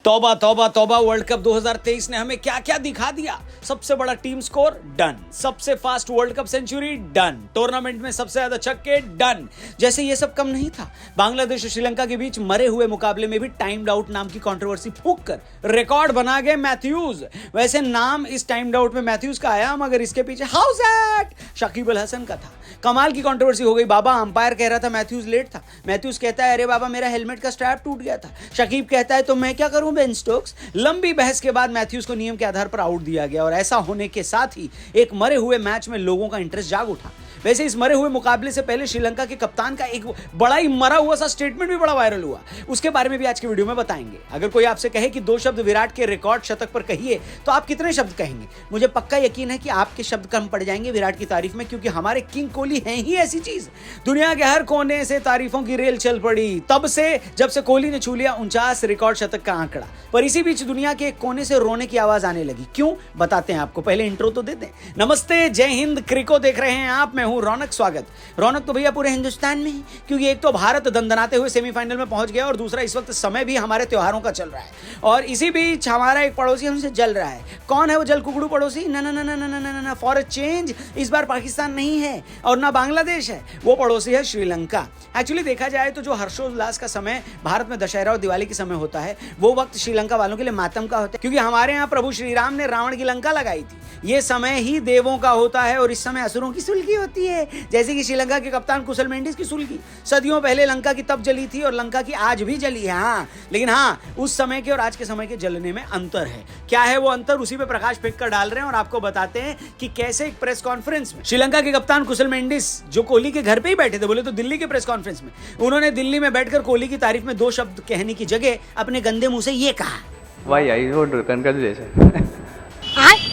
तौबा तौबा तौबा, वर्ल्ड कप 2023 ने हमें क्या क्या दिखा दिया। सबसे बड़ा टीम स्कोर डन, सबसे fast world cup century done, tournament में सबसे ज्यादा छक्के डन। जैसे ये सब कम नहीं था, बांग्लादेश और श्रीलंका के बीच मरे हुए मुकाबले में भी टाइम्ड आउट नाम की कंट्रोवर्सी फूंक कर रिकॉर्ड बना गए मैथ्यूज। वैसे नाम इस टाइम्ड आउट में मैथ्यूज का आया, मगर इसके पीछे हाउस एट शकीब अल हसन का था। कमाल की कंट्रोवर्सी हो गई। बाबा अंपायर कह रहा था मैथ्यूज लेट था, मैथ्यूज कहता है अरे बाबा मेरा हेलमेट का स्ट्रैप टूट गया था। शकीब कहता है तो मैं क्या करूं बेन स्टोक्स। लंबी बहस के बाद मैथ्यूज को नियम के आधार पर आउट दिया गया और ऐसा होने के साथ ही एक मरे हुए मैच में लोगों का इंटरेस्ट जाग उठा। वैसे इस मरे हुए मुकाबले से पहले श्रीलंका के कप्तान का एक बड़ा ही मरा हुआ सा स्टेटमेंट भी बड़ा वायरल हुआ, उसके बारे में भी आज की वीडियो में बताएंगे। अगर कोई आपसे कहे कि 2 शब्द विराट के रिकॉर्ड शतक पर कहिए तो आप कितने शब्द कहेंगे? मुझे पक्का यकीन है कि आपके शब्द कम पड़ जाएंगे विराट की तारीफ में, क्योंकि हमारे किंग कोहली हैं ही ऐसी चीज। दुनिया के हर कोने से तारीफों की रेल चल पड़ी तब से जब से कोहली ने छू लिया 49 रिकॉर्ड शतक का आंकड़ा। पर इसी बीच दुनिया के एक कोने से रोने की आवाज आने लगी। क्यों, बताते हैं आपको, पहले इंट्रो तो देते हैं। नमस्ते, जय हिंद, क्रिको देख रहे हैं आप, मैं हूं रौनक। स्वागत। रौनक तो भैया पूरे हिंदुस्तान में है, क्योंकि एक तो भारत दंदनाते हुए सेमीफाइनल में पहुंच गया और दूसरा इस वक्त समय भी हमारे त्योहारों का चल रहा है। और इसी बीच हमारा एक पड़ोसी हमसे जल रहा है। कौन है वो जल कुकड़ू पड़ोसी? ना ना ना ना ना ना ना ना, फॉर अ चेंज इस बार पाकिस्तान नहीं है और ना बांग्लादेश है, वो पड़ोसी है श्रीलंका। एक्चुअली देखा जाए तो जो हर्षोल्लास का समय भारत में दशहरा और दिवाली के समय होता है, वो वक्त श्रीलंका वालों के लिए मातम का होता है, क्योंकि हमारे यहाँ प्रभु श्री राम ने रावण की लंका लगाई थी। ये समय ही देवों का होता है और इस समय असुरों की सुलगी होती है, जैसे कि श्रीलंका के कप्तान कुशल मेंडिस की सुलगी। सदियों पहले लंका की तब जली थी और लंका की आज भी जली है। हाँ, लेकिन हाँ, उस समय के और आज के समय के जलने में अंतर है। क्या है वो अंतर, उसी पे प्रकाश फेंक कर डाल रहे हैं और आपको बताते हैं कि कैसे एक प्रेस कॉन्फ्रेंस में श्रीलंका के कप्तान कुशल मेंडिस, जो कोहली के घर पे ही बैठे थे, बोले तो दिल्ली के प्रेस कॉन्फ्रेंस में, उन्होंने दिल्ली में बैठकर कोहली की तारीफ में 2 शब्द कहने की जगह अपने गंदे मुंह से ये कहा, वाई आई वोट कंग्रेचुलेशन।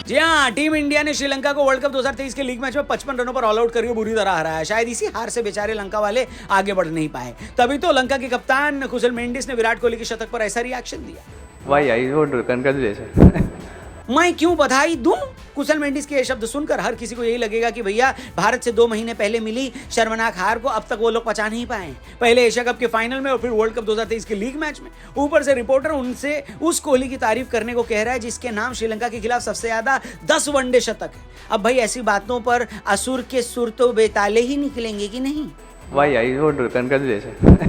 जी हाँ, टीम इंडिया ने श्रीलंका को वर्ल्ड कप 2023 के लीग मैच में 55 रनों पर ऑल आउट करके बुरी तरह हराया। शायद इसी हार से बेचारे लंका वाले आगे बढ़ नहीं पाए। तभी तो लंका के कप्तान कुशल मेंडिस ने विराट कोहली के शतक पर ऐसा रिएक्शन दिया, वाई आई वोट कंग्रेचुलेशन। मैं क्यों बधाई दूं? कुशल मेंडिस के ये शब्द सुनकर हर किसी को यही लगेगा कि भैया भारत से 2 महीने पहले मिली शर्मनाक हार को अब तक वो लोग पचा नहीं पाए। पहले एशिया कप के फाइनल में और फिर वर्ल्ड कप 2023 के लीग मैच में। ऊपर से रिपोर्टर उनसे उस कोहली की तारीफ करने को कह रहा है जिसके नाम श्रीलंका के खिलाफ सबसे ज्यादा 10 वनडे शतक है। अब भाई ऐसी बातों पर असुर के सुर तो बेताले ही निकलेंगे कि नहीं? वाई आई वोट कंग्रेचुलेशन।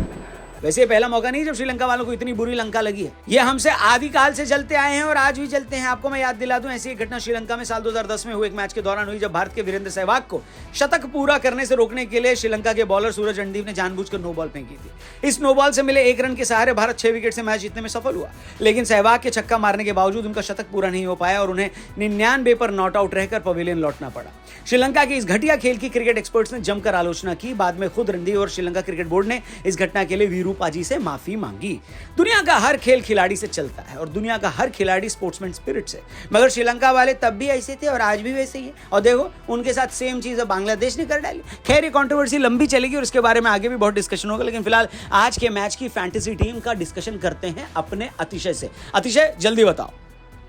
वैसे पहला मौका नहीं जब श्रीलंका वालों को इतनी बुरी लंका लगी है। ये हमसे आदिकाल से जलते आए हैं और आज भी जलते हैं। आपको मैं याद दिला दूं, ऐसी एक घटना श्रीलंका में साल 2010 में हुए एक मैच के दौरान हुई, जब भारत के वीरेंद्र सहवाग को शतक पूरा करने से रोकने के लिए श्रीलंका के बॉलर सूरज रणदीप ने जानबूझकर नो बॉल फेंकी थी। इस नो बॉल से मिले 1 रन के सहारे भारत 6 विकेट से मैच जीतने में सफल हुआ, लेकिन सहवाग के छक्का मारने के बावजूद उनका शतक पूरा नहीं हो पाया और उन्हें 99 पर नॉट आउट रहकर पवेलियन लौटना पड़ा। श्रीलंका के इस घटिया खेल की क्रिकेट एक्सपर्ट्स ने जमकर आलोचना की। बाद में खुद रणदीप और श्रीलंका क्रिकेट बोर्ड ने इस घटना के लिए वीरूपाजी से माफी मांगी। दुनिया का हर खेल खिलाड़ी से चलता है और दुनिया का हर खिलाड़ी स्पोर्ट्समैन स्पिरिट से, मगर श्रीलंका वाले तब भी ऐसे थे और आज भी वैसे ही है। और देखो उनके साथ सेम चीज बांग्लादेश ने कर डाली। खैर ये कंट्रोवर्सी लंबी चलेगी और इसके बारे में आगे भी बहुत डिस्कशन होगा, लेकिन फिलहाल आज के मैच की फैंटेसी टीम का डिस्कशन करते हैं अपने अतिशय से। अतिशय जल्दी बताओ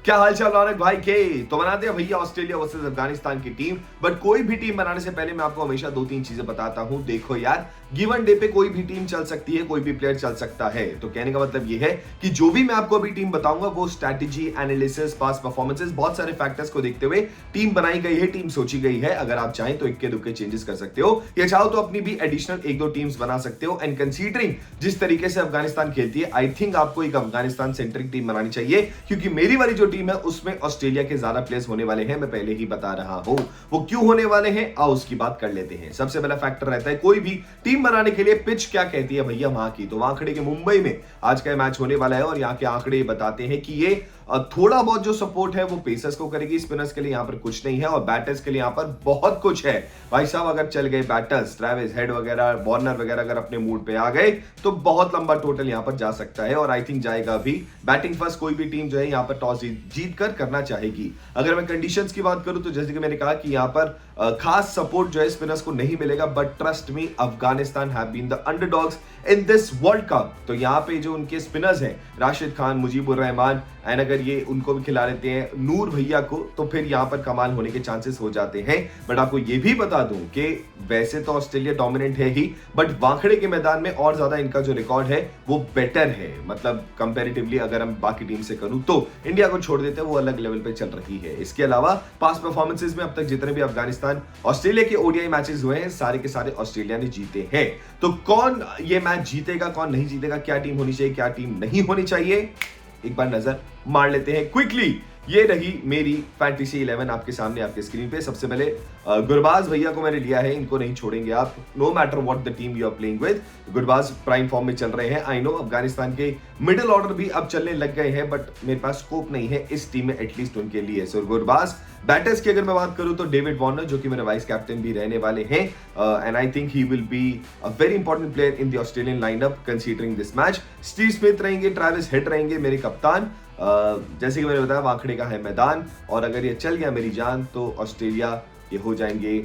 क्या हालचाल रौनक भाई के? तो बनाते हैं भैया ऑस्ट्रेलिया वर्सेस अफगानिस्तान की टीम। बट कोई भी टीम बनाने से पहले मैं आपको हमेशा 2-3 चीजें बताता हूं। देखो यार, गिवन डे पे कोई भी टीम चल सकती है, कोई भी प्लेयर चल सकता है। तो कहने का मतलब ये है कि जो भी मैं आपको अभी टीम बताऊंगा वो स्ट्रैटेजी, एनालिसिस, पास्ट परफॉर्मेंसेस, बहुत सारे फैक्टर्स को देखते हुए टीम बनाई गई है, टीम सोची गई है। अगर आप चाहें तो इक्के दुक्के चेंजेस कर सकते हो, या चाहो तो अपनी भी एडिशनल 1-2 टीम्स बना सकते हो। एंड कंसीडरिंग जिस तरीके से अफगानिस्तान खेलती है, आई थिंक आपको एक अफगानिस्तान सेंट्रिक टीम बनानी चाहिए, क्योंकि मेरी वाली जो टीम है उसमें ऑस्ट्रेलिया के ज्यादा प्लेयर्स होने वाले हैं। मैं पहले ही बता रहा हूं वो क्यों होने वाले हैं, आओ उसकी बात कर लेते हैं। सबसे पहला फैक्टर रहता है कोई भी टीम बनाने के लिए पिच क्या कहती है भैया वहां की। तो आंकड़े के मुंबई में आज का मैच होने वाला है और यहाँ के आंकड़े बताते हैं कि ये थोड़ा बहुत जो सपोर्ट है वो पेसर्स को करेगी, स्पिनर्स के लिए यहाँ पर कुछ नहीं है और बैटर्स के लिए यहाँ पर बहुत कुछ है भाई साहब। अगर चल गए बैटर्स, ट्रेविस हेड वगैरह, वार्नर वगैरह अगर अपने मूड पे आ गए तो बहुत लंबा टोटल यहाँ पर जा सकता है और आई थिंक जाएगा भी। बैटिंग फर्स्ट कोई भी टीम जो है यहाँ पर टॉस जीत जीत कर करना चाहेगी। अगर मैं कंडीशंस की बात करूं तो जैसे कि मैंने कहा कि यहां पर खास सपोर्ट जो है स्पिनर्स को नहीं मिलेगा, but trust me Afghanistan have been the underdogs in this world cup. तो यहाँ पे जो उनके स्पिनर्स हैं राशिद खान, मुजीबुर रहमान, एंड अगर ये उनको भी खिला लेते हैं नूर भैया को, तो फिर यहाँ पर कमाल होने के चांसेस हो जाते हैं। बट आपको ये भी बता दूं कि वैसे तो ऑस्ट्रेलिया डोमिनेंट है ही, बट वानखेड़े के मैदान में और ज्यादा इनका जो रिकॉर्ड है वो बेटर है, मतलब कंपैरेटिवली अगर हम बाकी टीम से करूं तो इंडिया को छोड़ देते हैं वो अलग लेवल पे चल रही है। इसके अलावा पास्ट परफॉर्मेंसेस में अब तक जितने भी अफगानिस्तान ऑस्ट्रेलिया के ओडीआई मैचेस हुए हैं सारे के सारे ऑस्ट्रेलिया ने जीते हैं। तो कौन ये मैच जीतेगा, कौन नहीं जीतेगा, क्या टीम होनी चाहिए, क्या टीम नहीं होनी चाहिए, एक बार नजर मार लेते हैं क्विकली। ये रही मेरी फैंटेसी 11 आपके सामने आपके स्क्रीन पे। सबसे पहले गुरबाज भैया को मैंने लिया है, इनको नहीं छोड़ेंगे आप, no matter what the team you are playing with. Gurbaz prime form में चल रहे हैं। आई नो अफगानिस्तान के मिडिल ऑर्डर भी अब चलने लग गए हैं, बट मेरे पास स्कोप नहीं है इस टीम में एटलीस्ट उनके लिए। सो गुरबाज। बैटर्स की अगर मैं बात करूं तो डेविड वार्नर जो कि मेरे वाइस कैप्टन भी रहने वाले हैं, and I think he will be a very important player in the Australian lineup considering this match. Steve Smith रहेंगे, ट्रेविस हेड रहेंगे मेरे कप्तान। जैसे कि मैंने बताया वानखेड़े का है मैदान, और अगर ये चल गया मेरी जान तो ऑस्ट्रेलिया ये हो जाएंगे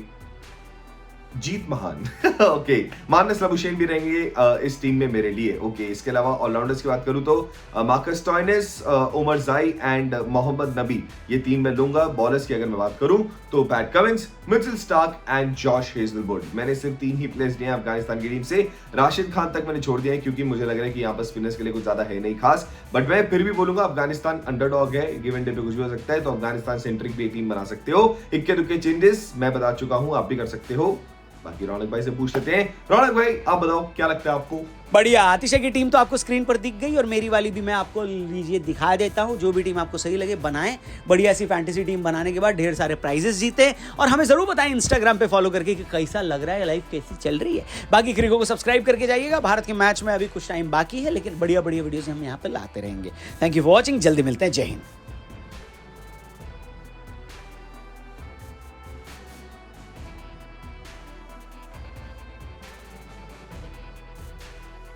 जीत महान। ओके, मार्नस लाबुशेन भी रहेंगे इस टीम में मेरे लिए। ओके, इसके अलावा ऑलराउंडर्स की बात करूं तो मार्कस स्टोइनिस, उमर जाई एंड मोहम्मद नबी, ये तीन मैं लूंगा। बॉलर्स की अगर मैं बात करूं तो PAT Cummins, Mitchell Starc and Josh Hazlewood. मैंने सिर्फ 3 ही प्लेयर्स लिए हैं अफगानिस्तान की टीम से। राशिद खान तक मैंने छोड़ दिया है क्योंकि मुझे लग रहा है कि यहाँ पर स्पिनर्स के लिए कुछ ज्यादा है नहीं खास, बट मैं फिर भी बोलूंगा अफगानिस्तान अंडरडॉग है, गिव एंड टेक पे कुछ भी हो सकता है, तो अफगानिस्तान सेंट्रिक भी टीम बना सकते हो। इक्के दुक्के चेंजेस मैं बता चुका हूं, आप भी कर सकते हो। बाकी रौनक भाई से पूछ लेते हैं। रौनक भाई आप बताओ क्या लगता है आपको? बढ़िया, आतिशा की टीम तो आपको स्क्रीन पर दिख गई और मेरी वाली भी मैं आपको लीजिए दिखा देता हूं। जो भी टीम आपको सही लगे बनाएं, बढ़िया सी फैंटेसी टीम बनाने के बाद ढेर सारे प्राइजेस जीते, और हमें जरूर बताएं इंस्टाग्राम पे फॉलो करके कि कैसा लग रहा है, लाइफ कैसी चल रही है। बाकी क्रिको को सब्सक्राइब करके जाइएगा। भारत के मैच में अभी कुछ टाइम बाकी है, लेकिन बढ़िया बढ़िया वीडियोज हम यहाँ पे लाते रहेंगे। थैंक यू फॉर वॉचिंग, जल्दी मिलते हैं, जय हिंद।